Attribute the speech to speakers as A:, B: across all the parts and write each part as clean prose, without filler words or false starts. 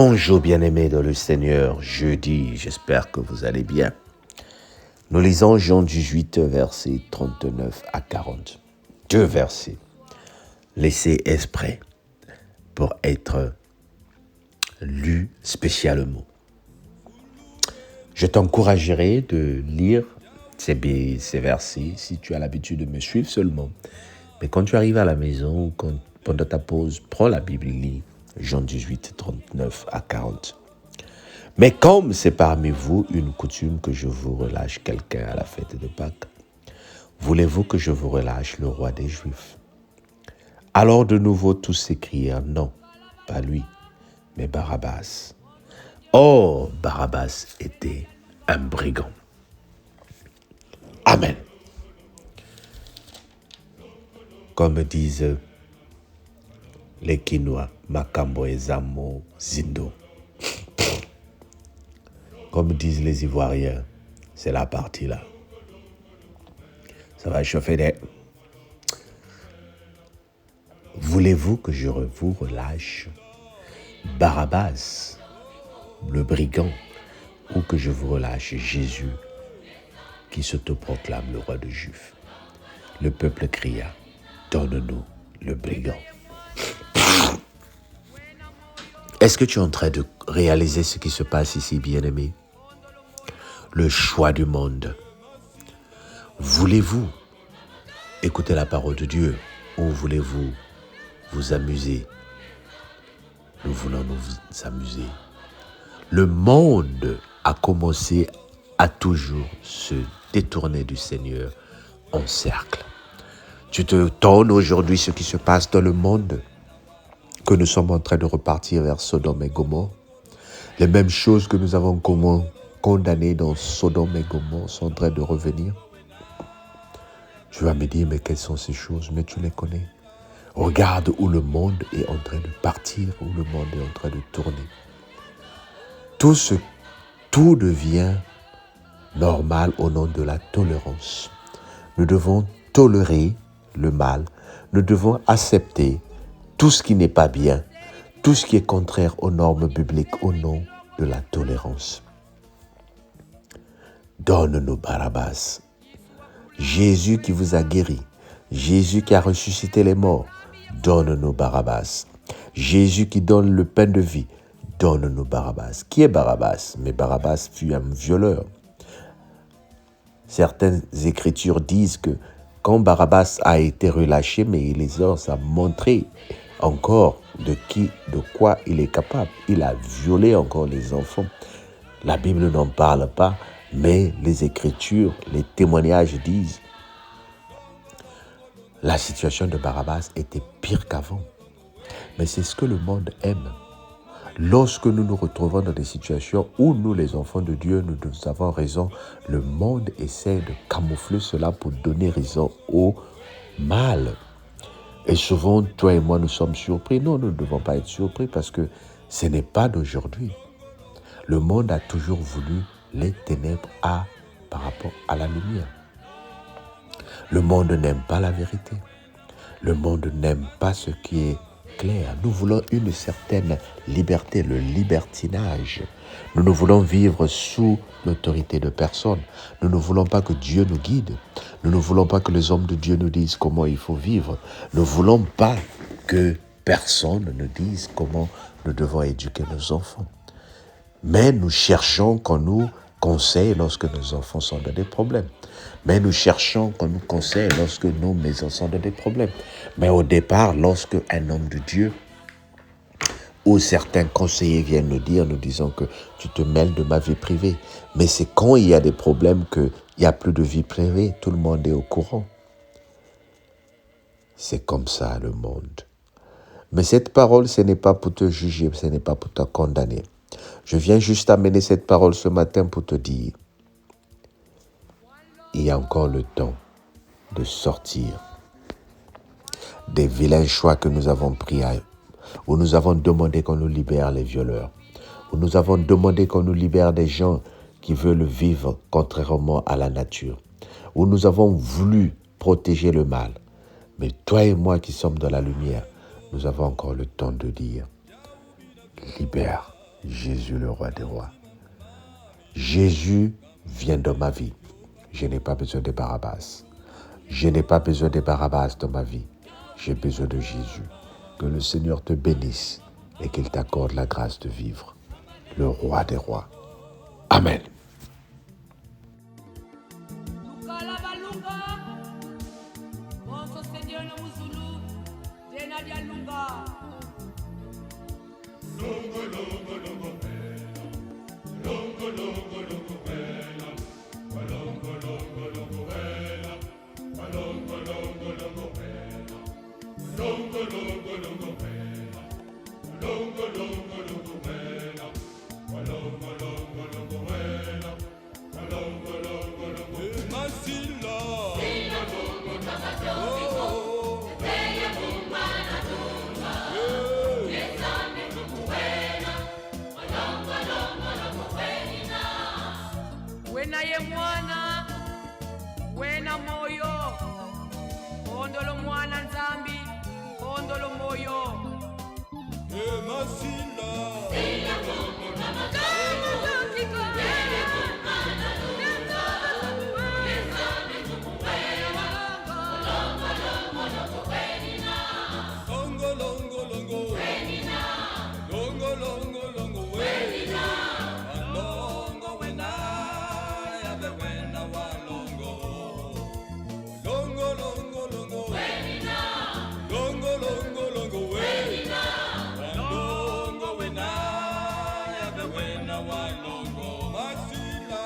A: Bonjour bien-aimés dans le Seigneur, jeudi, j'espère que vous allez bien. Nous lisons Jean 18, versets 39 à 40. Deux versets laissés exprès pour être lus spécialement. Je t'encouragerai de lire ces versets si tu as l'habitude de me suivre seulement. Mais quand tu arrives à la maison ou pendant ta pause, prends la Bible et lis Jean 18, 39 à 40. Mais comme c'est parmi vous une coutume que je vous relâche quelqu'un à la fête de Pâques, voulez-vous que je vous relâche le roi des Juifs? Alors de nouveau tous s'écrièrent, non, pas lui, mais Barabbas. Or, Barabbas était un brigand. Amen. Comme disent les Quinois, Makambo et Zamo Zindo. Comme disent les Ivoiriens, c'est la partie là. Ça va chauffer des... Voulez-vous que je vous relâche Barabbas, le brigand, ou que je vous relâche Jésus, qui s'autoproclame le roi des Juifs? Le peuple cria, donne-nous le brigand. Est-ce que tu es en train de réaliser ce qui se passe ici, bien-aimé? Le choix du monde. Voulez-vous écouter la parole de Dieu ou voulez-vous vous amuser? Nous voulons nous amuser. Le monde a commencé à toujours se détourner du Seigneur en cercle. Tu te donnes aujourd'hui ce qui se passe dans le monde, que nous sommes en train de repartir vers Sodome et Gomorrhe. Les mêmes choses que nous avons condamnées dans Sodome et Gomorrhe sont en train de revenir. Tu vas me dire, mais quelles sont ces choses? Mais tu les connais. Regarde où le monde est en train de partir, où le monde est en train de tourner. Tout devient normal au nom de la tolérance. Nous devons tolérer le mal. Nous devons accepter tout ce qui n'est pas bien, tout ce qui est contraire aux normes bibliques au nom de la tolérance. Donne-nous Barabbas. Jésus qui vous a guéri, Jésus qui a ressuscité les morts, donne-nous Barabbas. Jésus qui donne le pain de vie, donne-nous Barabbas. Qui est Barabbas? Mais Barabbas fut un violeur. Certaines écritures disent que quand Barabbas a été relâché, mais les os a montré encore de quoi il est capable. Il a violé encore les enfants. La Bible n'en parle pas, mais les écritures, les témoignages disent la situation de Barabbas était pire qu'avant. Mais c'est ce que le monde aime. Lorsque nous nous retrouvons dans des situations où nous, les enfants de Dieu, nous avons raison, le monde essaie de camoufler cela pour donner raison au mal. Et souvent, toi et moi, nous sommes surpris. Non, nous ne devons pas être surpris parce que ce n'est pas d'aujourd'hui. Le monde a toujours voulu les ténèbres par rapport à la lumière. Le monde n'aime pas la vérité. Le monde n'aime pas ce qui est clair. Nous voulons une certaine liberté, le libertinage. Nous ne voulons vivre sous l'autorité de personne. Nous ne voulons pas que Dieu nous guide. Nous ne voulons pas que les hommes de Dieu nous disent comment il faut vivre. Nous ne voulons pas que personne nous dise comment nous devons éduquer nos enfants. Mais nous cherchons qu'on nous conseille lorsque nos enfants sont dans des problèmes. Mais nous cherchons qu'on nous conseille lorsque nos maisons sont dans des problèmes. Mais au départ, lorsque un homme de Dieu ou certains conseillers viennent nous disant que tu te mêles de ma vie privée. Mais c'est quand il y a des problèmes qu'il n'y a plus de vie privée. Tout le monde est au courant. C'est comme ça le monde. Mais cette parole, ce n'est pas pour te juger, ce n'est pas pour te condamner. Je viens juste amener cette parole ce matin pour te dire, il y a encore le temps de sortir des vilains choix que nous avons pris, où nous avons demandé qu'on nous libère les violeurs, où nous avons demandé qu'on nous libère des gens qui veulent vivre contrairement à la nature, où nous avons voulu protéger le mal. Mais toi et moi qui sommes dans la lumière, nous avons encore le temps de dire, libère Jésus le roi des rois. Jésus vient dans ma vie. Je n'ai pas besoin de Barabbas. Je n'ai pas besoin de Barabbas dans ma vie. J'ai besoin de Jésus. Que le Seigneur te bénisse et qu'il t'accorde la grâce de vivre. Le roi des rois. Amen.
B: Wena ye mwana, wena moyo, ondolo mwana nzambi, ondolo moyo.
C: Masila, longo longo longo, longo longo longo, longo wena, yabe wena wa longo, longo longo longo, longo longo longo, longo wena, yabe wena wa longo, masila,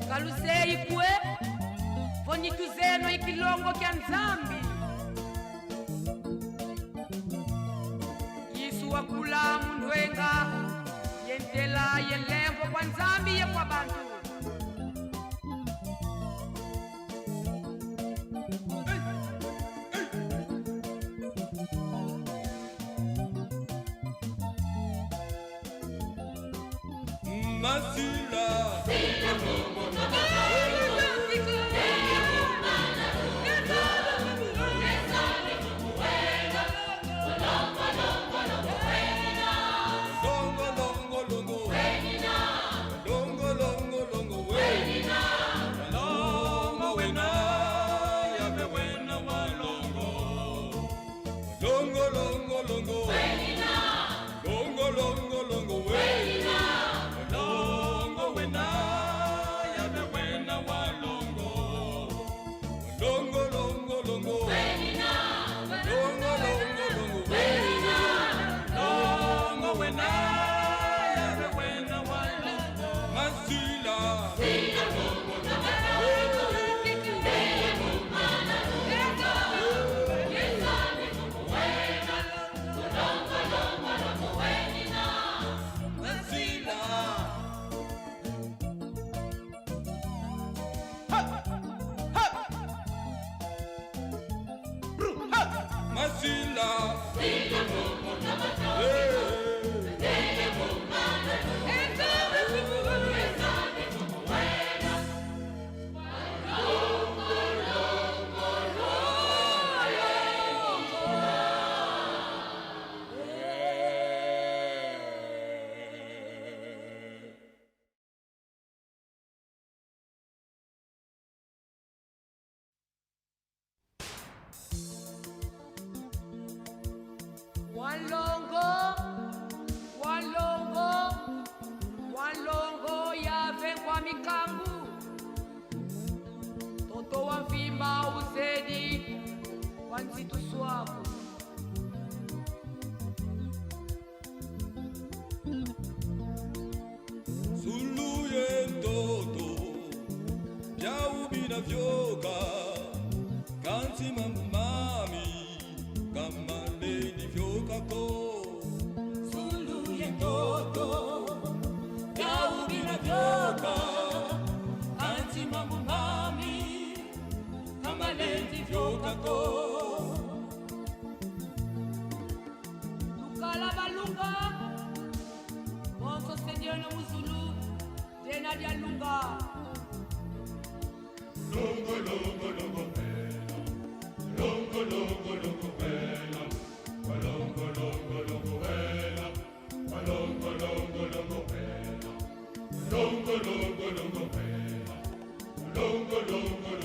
B: Kalusei kwe, vonituzeno ikilongo kya nzambi. Yesu wakula mundwenga, yentela yelembo kwa nzambi ye kwa bantu.
C: masila. Longo longo longo, longo longo longo, longo wena, yabe wena wa longo, longo longo longo, longo longo longo, longo wena, yabe wena wa longo, longo longo longo, longo longo longo, longo wena, yabe wena wa longo, masila. Masila,
B: Walongo, walongo, walongo yave kwa mikangu. Toto wa mfimba uzedi, wanzitu swabu.
C: Sulu yentoto, yaubina vyoka, kanti mamami, kamale di vyoka ko. Sulu yentoto, yaubina vyoka, kanti mamami, kamale di vyoka ko.
B: Lukala balunga,
C: longo longo longo longo longo longo